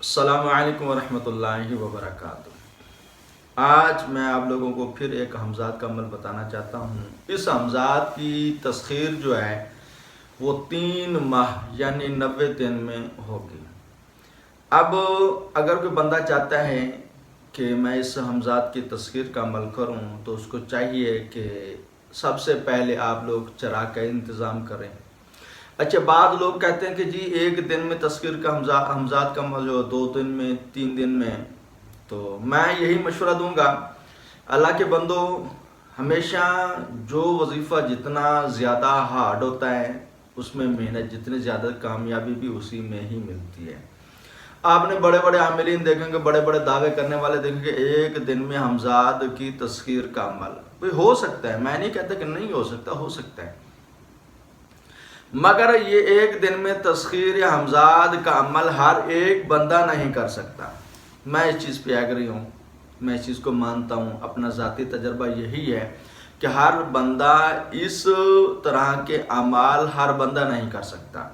السلام علیکم ورحمۃ اللہ وبرکاتہ۔ آج میں آپ لوگوں کو پھر ایک ہمزاد کا عمل بتانا چاہتا ہوں۔ اس ہمزاد کی تسخیر جو ہے وہ 3 ماہ یعنی 90 دن میں ہوگی۔ اب اگر کوئی بندہ چاہتا ہے کہ میں اس ہمزاد کی تسخیر کا عمل کروں تو اس کو چاہیے کہ سب سے پہلے آپ لوگ چراغ کا انتظام کریں۔ اچھا، بعض لوگ کہتے ہیں کہ جی 1 دن میں تسخیر کا ہمزاد کا عمل جو 2 دن میں 3 دن میں، تو میں یہی مشورہ دوں گا اللہ کے بندو، ہمیشہ جو وظیفہ جتنا زیادہ ہارڈ ہوتا ہے اس میں محنت جتنی زیادہ کامیابی بھی اسی میں ہی ملتی ہے۔ آپ نے بڑے بڑے عاملین دیکھیں گے، بڑے بڑے دعوے کرنے والے دیکھیں گے 1 دن میں ہمزاد کی تسخیر کا عمل ہو سکتا ہے، میں نہیں کہتا کہ نہیں ہو سکتا، ہو سکتا ہے، مگر یہ 1 دن میں تسخیر یا ہمزاد کا عمل ہر ایک بندہ نہیں کر سکتا۔ میں اس چیز پہ ایگری ہوں، میں اس چیز کو مانتا ہوں، اپنا ذاتی تجربہ یہی ہے کہ ہر بندہ اس طرح کے اعمال ہر بندہ نہیں کر سکتا۔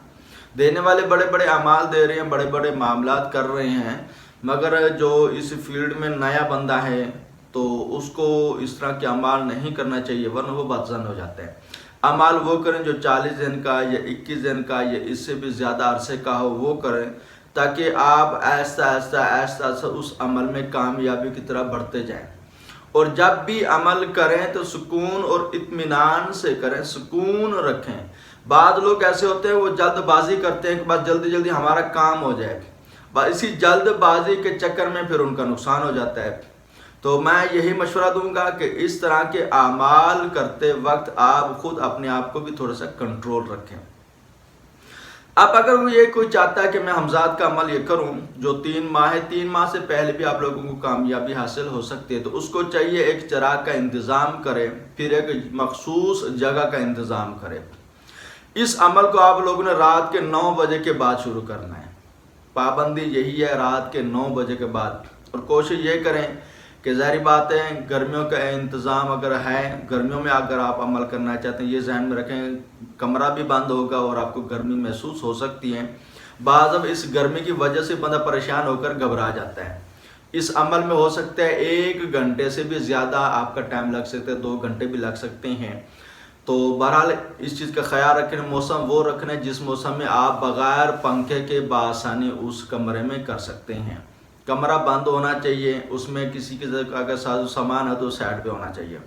دینے والے بڑے بڑے اعمال دے رہے ہیں، بڑے بڑے معاملات کر رہے ہیں، مگر جو اس فیلڈ میں نیا بندہ ہے تو اس کو اس طرح کے اعمال نہیں کرنا چاہیے، ورنہ وہ بدظن ہو جاتا ہے۔ اعمال وہ کریں جو 40 دن کا یا 21 دن کا یا اس سے بھی زیادہ عرصے کا ہو، وہ کریں تاکہ آپ آہستہ آہستہ اس عمل میں کامیابی کی طرف بڑھتے جائیں۔ اور جب بھی عمل کریں تو سکون اور اطمینان سے کریں، سکون رکھیں۔ بعض لوگ ایسے ہوتے ہیں وہ جلد بازی کرتے ہیں کہ بس جلدی جلدی ہمارا کام ہو جائے، بس اسی جلد بازی کے چکر میں پھر ان کا نقصان ہو جاتا ہے۔ تو میں یہی مشورہ دوں گا کہ اس طرح کے اعمال کرتے وقت آپ خود اپنے آپ کو بھی تھوڑا سا کنٹرول رکھیں۔ اب اگر یہ کوئی چاہتا ہے کہ میں ہمزاد کا عمل یہ کروں جو 3 ماہ ہے، 3 ماہ سے پہلے بھی آپ لوگوں کو کامیابی حاصل ہو سکتی ہے، تو اس کو چاہیے ایک چراغ کا انتظام کرے، پھر ایک مخصوص جگہ کا انتظام کرے۔ اس عمل کو آپ لوگوں نے رات کے 9 بجے کے بعد شروع کرنا ہے، پابندی یہی ہے رات کے 9 بجے کے بعد۔ اور کوشش یہ کریں کہ ظاہری بات ہے گرمیوں کا انتظام اگر ہے، گرمیوں میں اگر آپ عمل کرنا چاہتے ہیں یہ ذہن میں رکھیں کمرہ بھی بند ہوگا اور آپ کو گرمی محسوس ہو سکتی ہے۔ بعض اب اس گرمی کی وجہ سے بندہ پریشان ہو کر گھبرا جاتا ہے۔ اس عمل میں ہو سکتا ہے 1 گھنٹے سے بھی زیادہ آپ کا ٹائم لگ سکتا ہے، 2 گھنٹے بھی لگ سکتے ہیں۔ تو بہرحال اس چیز کا خیال رکھیں، موسم وہ رکھنا ہے جس موسم میں آپ بغیر پنکھے کے بآسانی اس کمرے میں کر سکتے ہیں۔ کمرہ بند ہونا چاہیے، اس میں کسی کے اگر ساز و سامان ہے تو سائڈ پہ ہونا چاہیے۔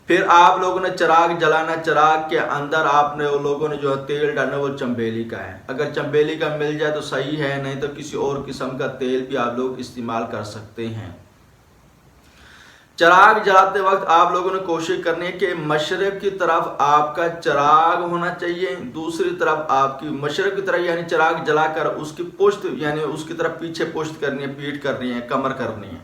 پھر آپ لوگوں نے چراغ جلانا، چراغ کے اندر آپ نے لوگوں نے جو تیل ڈالنا وہ چمبیلی کا ہے، اگر چمبیلی کا مل جائے تو صحیح ہے، نہیں تو کسی اور قسم کا تیل بھی آپ لوگ استعمال کر سکتے ہیں۔ چراغ جلاتے وقت آپ لوگوں نے کوشش کرنی ہے کہ مشرق کی طرف آپ کا چراغ ہونا چاہیے، دوسری طرف آپ کی مشرق کی طرف یعنی چراغ جلا کر اس کی پشت یعنی اس کی طرف پیچھے پشت کرنی ہے، پیٹھ کرنی ہے، کمر کرنی ہے۔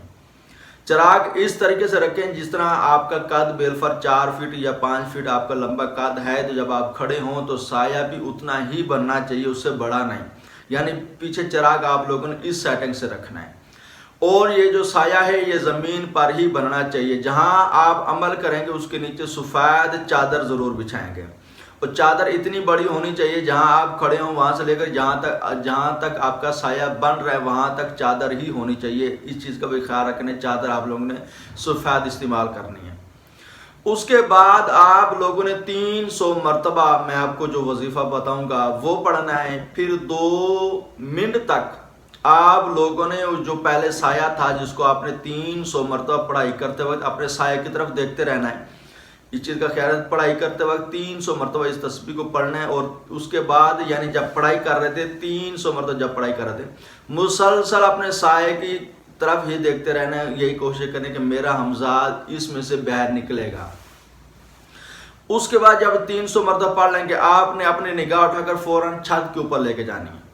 چراغ اس طریقے سے رکھیں جس طرح آپ کا قد بالفر 4 فٹ یا 5 فٹ آپ کا لمبا قد ہے، تو جب آپ کھڑے ہوں تو سایہ بھی اتنا ہی بننا چاہیے، اس سے بڑا نہیں، یعنی پیچھے چراغ آپ لوگوں نے اس سیٹنگ سے رکھنا ہے۔ اور یہ جو سایہ ہے یہ زمین پر ہی بننا چاہیے، جہاں آپ عمل کریں گے اس کے نیچے سفید چادر ضرور بچھائیں گے، اور چادر اتنی بڑی ہونی چاہیے جہاں آپ کھڑے ہوں وہاں سے لے کر جہاں تک آپ کا سایہ بن رہا ہے وہاں تک چادر ہی ہونی چاہیے۔ اس چیز کا بھی خیال رکھنا ہے، چادر آپ لوگوں نے سفید استعمال کرنی ہے۔ اس کے بعد آپ لوگوں نے 300 مرتبہ میں آپ کو جو وظیفہ بتاؤں گا وہ پڑھنا ہے، پھر 2 منٹ تک آپ لوگوں نے جو پہلے سایہ تھا جس کو آپ نے 300 مرتبہ پڑھائی کرتے وقت اپنے سایہ کی طرف دیکھتے رہنا ہے۔ اس چیز کا خیال ہے، پڑھائی کرتے وقت 300 مرتبہ اس تسبیح کو پڑھنا ہے، اور اس کے بعد یعنی جب پڑھائی کر رہے تھے 300 مرتبہ جب پڑھائی کر رہے تھے مسلسل اپنے سایہ کی طرف ہی دیکھتے رہنا ہے، یہی کوشش کریں کہ میرا ہمزاد اس میں سے باہر نکلے گا۔ اس کے بعد جب 300 مرتبہ پڑھ لیں گے آپ نے اپنی نگاہ اٹھا کر فوراً چھت کے اوپر لے کے جانی ہے،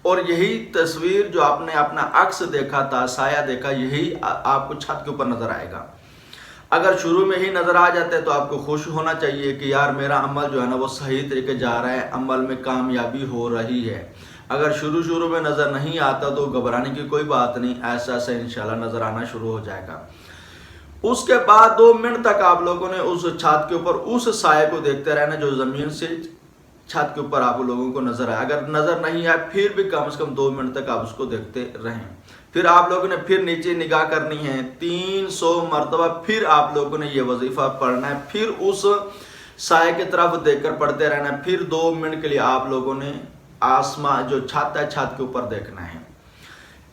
اور یہی تصویر جو آپ نے اپنا عکس دیکھا تھا، سایہ دیکھا، یہی آپ کو چھت کے اوپر نظر آئے گا۔ اگر شروع میں ہی نظر آ جاتا ہے تو آپ کو خوش ہونا چاہیے کہ یار میرا عمل جو ہے نا وہ صحیح طریقے جا رہا ہے، عمل میں کامیابی ہو رہی ہے۔ اگر شروع میں نظر نہیں آتا تو گھبرانے کی کوئی بات نہیں، ایسا انشاءاللہ نظر آنا شروع ہو جائے گا۔ اس کے بعد 2 منٹ تک آپ لوگوں نے اس چھت کے اوپر اس سائے کو دیکھتے رہنا جو زمین سے چھت کے اوپر آپ لوگوں کو نظر آئے. اگر نظر نہیں آئے پھر بھی کم از کم 2 منٹ تک آپ اس کو دیکھتے رہیں. پھر آپ لوگوں نے پھر نیچے نگاہ کرنی ہے 300 مرتبہ. پھر آپ لوگوں نے یہ وظیفہ پڑھنا ہے. پھر اس سائے کی طرف دیکھ کر پڑھتے رہنا ہے. پھر 2 منٹ کے لیے آپ لوگوں نے آسمان جو چھت ہے چھت کے اوپر دیکھنا ہے.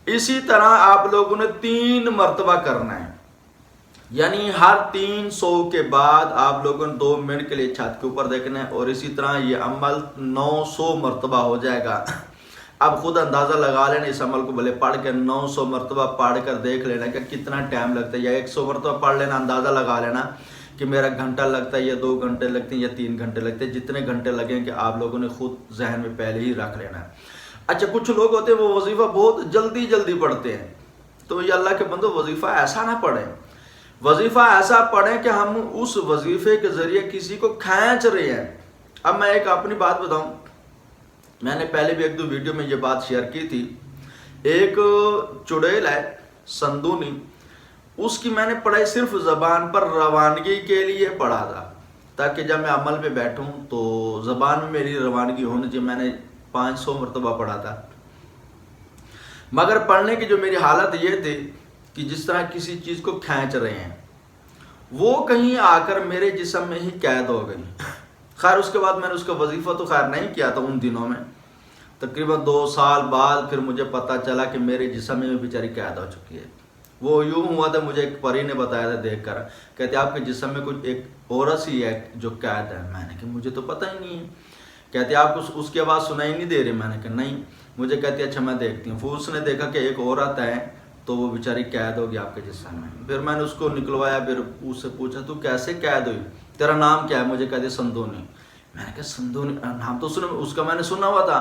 اسی طرح آپ لوگوں نے 3 مرتبہ کرنا ہے. یعنی ہر 300 کے بعد آپ لوگوں نے 2 منٹ کے لیے چھت کے اوپر دیکھنا ہے. اور اسی طرح یہ عمل 900 مرتبہ ہو جائے گا. اب خود اندازہ لگا لینا اس عمل کو بھلے پڑھ کے 900 مرتبہ پڑھ کر دیکھ لینا کہ کتنا ٹائم لگتا ہے. یا 100 مرتبہ پڑھ لینا, اندازہ لگا لینا کہ میرا گھنٹہ لگتا ہے یا 2 گھنٹے لگتے ہیں یا 3 گھنٹے لگتے ہیں. جتنے گھنٹے لگیں کہ آپ لوگوں نے خود ذہن میں پہلے ہی رکھ لینا ہے. اچھا کچھ لوگ ہوتے ہیں وہ وظیفہ بہت جلدی پڑھتے ہیں. تو یہ اللہ کے بندو وظیفہ ایسا نہ پڑھیں. وظیفہ ایسا پڑھیں کہ ہم اس وظیفے کے ذریعے کسی کو کھینچ رہے ہیں. اب میں ایک اپنی بات بتاؤں, میں نے پہلے بھی 1-2 ویڈیو میں یہ بات شیئر کی تھی. ایک چڑیل ہے سندونی, اس کی میں نے پڑھائی صرف زبان پر روانگی کے لیے پڑھا تھا تاکہ جب میں عمل پہ بیٹھوں تو زبان میں میری روانگی ہونی چاہیے. میں نے 500 مرتبہ پڑھا تھا. مگر پڑھنے کی جو میری حالت یہ تھی کہ جس طرح کسی چیز کو کھینچ رہے ہیں, وہ کہیں آ کر میرے جسم میں ہی قید ہو گئی. خیر اس کے بعد میں نے اس کا وظیفہ تو خیر نہیں کیا تھا ان دنوں میں. تقریباً 2 سال بعد پھر مجھے پتہ چلا کہ میرے جسم میں بیچاری قید ہو چکی ہے. وہ یوں ہوا تھا, مجھے ایک پری نے بتایا تھا دیکھ کر, کہتے آپ کے جسم میں کچھ ایک عورت سی ہے جو قید ہے. میں نے کہا مجھے تو پتہ ہی نہیں ہے. کہتے آپ کو اس کی آواز سنائی نہیں دے رہی. میں نے کہا نہیں. مجھے کہتی اچھا میں دیکھتی ہوں. پھر اس نے دیکھا کہ ایک عورت ہے تو وہ بیچاری قید ہوگی آپ کے جسم میں. پھر میں نے اس کو نکلوایا, پھر اس سے پوچھا تو کیسے قید ہوئی, تیرا نام کیا ہے؟ مجھے کہتے سندونی. میں نے کہا سندونی نام تو سنا, اس کا میں نے سنا ہوا تھا.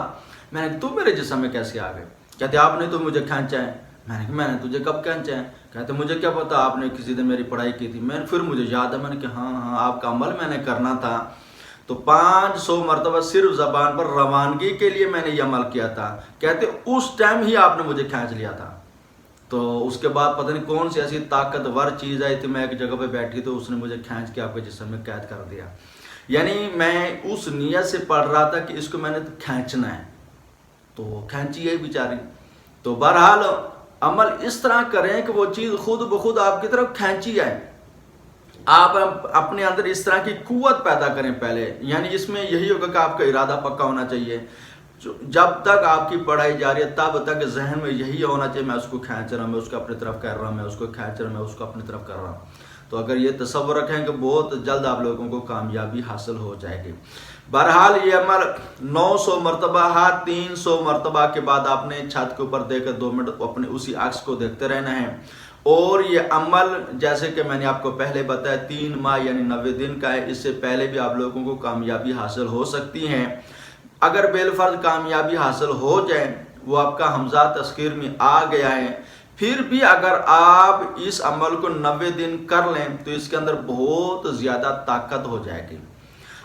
میں نے کہا تو میرے جسم میں کیسے آ گئے؟ کہتے آپ نے تو مجھے کھینچا ہے. میں نے کہا میں نے تجھے کب کھینچا ہے؟ کہتے مجھے کیا پتا, آپ نے کسی دن میری پڑھائی کی تھی. پھر مجھے یاد ہے, میں نے کہا ہاں آپ کا عمل میں نے کرنا تھا. تو 500 مرتبہ صرف زبان پر روانگی کے لیے میں نے یہ عمل کیا تھا. کہتے اس ٹائم ہی آپ نے مجھے کھینچ لیا تھا. تو اس کے بعد پتہ نہیں کون سی ایسی طاقتور چیز آئی تھی, میں ایک جگہ پہ بیٹھی تو اس نے مجھے کھینچ کے آپ کے جسم میں قید کر دیا. یعنی میں اس نیت سے پڑھ رہا تھا کہ اس کو میں نے کھینچنا ہے, تو کھینچی ہے بیچاری. تو بہرحال عمل اس طرح کریں کہ وہ چیز خود بخود آپ کی طرف کھینچی جائے. آپ اپنے اندر اس طرح کی قوت پیدا کریں پہلے. یعنی اس میں یہی ہوگا کہ آپ کا ارادہ پکا ہونا چاہیے. جب تک آپ کی پڑھائی جاری ہے تب تک ذہن میں یہی ہونا چاہیے میں اس کو کھینچ رہا ہوں, میں اس کو اپنی طرف کر رہا ہوں, میں اس کو کھینچ رہا ہوں, میں اس کو اپنی طرف کر رہا ہوں. تو اگر یہ تصور رکھیں کہ بہت جلد آپ لوگوں کو کامیابی حاصل ہو جائے گی. بہرحال یہ عمل 900 مرتبہ, ہر 300 مرتبہ کے بعد آپ نے چھت کے اوپر دے کر 2 منٹ اپنے اسی عکس کو دیکھتے رہنا ہے. اور یہ عمل جیسے کہ میں نے آپ کو پہلے بتایا 3 ماہ یعنی 90 دن کا ہے. اس سے پہلے بھی آپ لوگوں کو کامیابی حاصل ہو سکتی ہیں. اگر بالفرض کامیابی حاصل ہو جائے, وہ آپ کا حمزہ تسخیر میں آ گیا ہے, پھر بھی اگر آپ اس عمل کو 90 دن کر لیں تو اس کے اندر بہت زیادہ طاقت ہو جائے گی.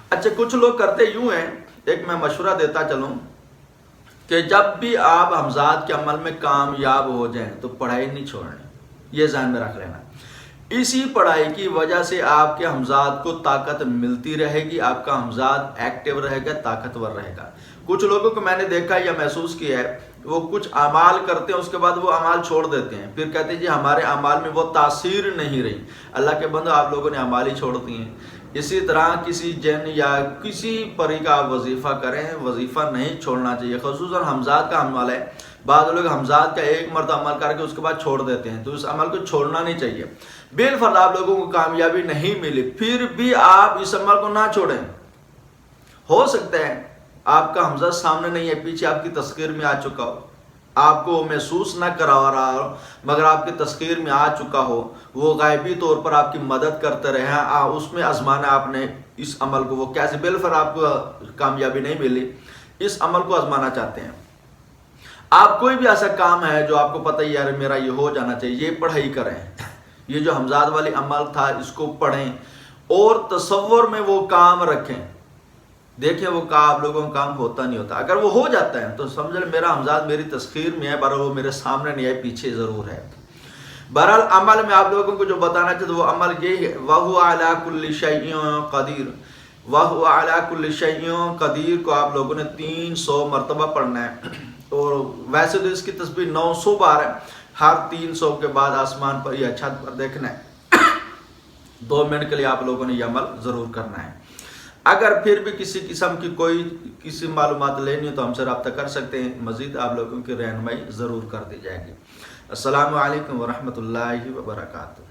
اچھا کچھ لوگ کرتے یوں ہیں, ایک میں مشورہ دیتا چلوں کہ جب بھی آپ حمزات کے عمل میں کامیاب ہو جائیں تو پڑھائی نہیں چھوڑنی. یہ ذہن میں رکھ لینا. اسی پڑھائی کی وجہ سے آپ کے حمزات کو طاقت ملتی رہے گی, آپ کا حمزات ایکٹیو رہے گا, طاقتور رہے گا. کچھ لوگوں کو میں نے دیکھا یا محسوس کیا ہے, وہ کچھ اعمال کرتے ہیں اس کے بعد وہ اعمال چھوڑ دیتے ہیں. پھر کہتے ہیں جی ہمارے اعمال میں وہ تاثیر نہیں رہی. اللہ کے بندو آپ لوگوں نے اعمال ہی چھوڑ دیے ہیں. اسی طرح کسی جن یا کسی پری کا آپ وظیفہ کریں, وظیفہ نہیں چھوڑنا چاہیے. خصوصاً حمزات کا عمل ہے, بعض لوگ حمزات کا 1 مرتبہ عمل کر کے اس کے بعد چھوڑ دیتے ہیں, تو اس عمل کو چھوڑنا نہیں چاہیے. بالفرض آپ لوگوں کو کامیابی نہیں ملی پھر بھی آپ اس عمل کو نہ چھوڑیں. ہو سکتا ہے آپ کا حمزہ سامنے نہیں ہے, پیچھے آپ کی تذکیر میں آ چکا ہو, آپ کو محسوس نہ کرا رہا ہو, مگر آپ کی تذکیر میں آ چکا ہو, وہ غائبی طور پر آپ کی مدد کرتے رہے, اس میں آزمانا آپ نے اس عمل کو. وہ کیسے بالفرض آپ کو کامیابی نہیں ملی, اس عمل کو آزمانا چاہتے ہیں. آپ کوئی بھی ایسا کام ہے جو آپ کو پتہ ہی یار میرا یہ ہو جانا چاہیے, یہ پڑھائی کریں. یہ جو حمزات والی عمل تھا اس کو پڑھیں اور تصور میں وہ کام رکھیں. دیکھیں وہ آپ لوگوں کا کام ہوتا نہیں ہوتا. اگر وہ ہو جاتا ہے تو سمجھ لیں میرا حمزات میری تذکیر میں ہے, پر وہ میرے سامنے نہیں ہے, پیچھے ضرور ہے. بہرحال عمل میں آپ لوگوں کو جو بتانا چاہتے وہ عمل یہ ہے, وَهُوَ عَلَىٰ كُلِّ شَيْءٍ قَدِيرٌ. وَهُوَ عَلَى كُلِّ شَيْءٍ قدیر کو آپ لوگوں نے 300 مرتبہ پڑھنا ہے، اور ویسے تو اس کی تسبیح 900 بار ہے، ہر 300 کے بعد آسمان پر یا چھت پر دیکھنا ہے۔ 2 منٹ کے لیے آپ لوگوں نے یہ عمل ضرور کرنا ہے۔ اگر پھر بھی کسی قسم کی کسی معلومات لینی ہو تو ہم سے رابطہ کر سکتے ہیں، مزید آپ لوگوں کی رہنمائی ضرور کر دی جائے گی۔ السلام علیکم ورحمۃ اللہ وبرکاتہ۔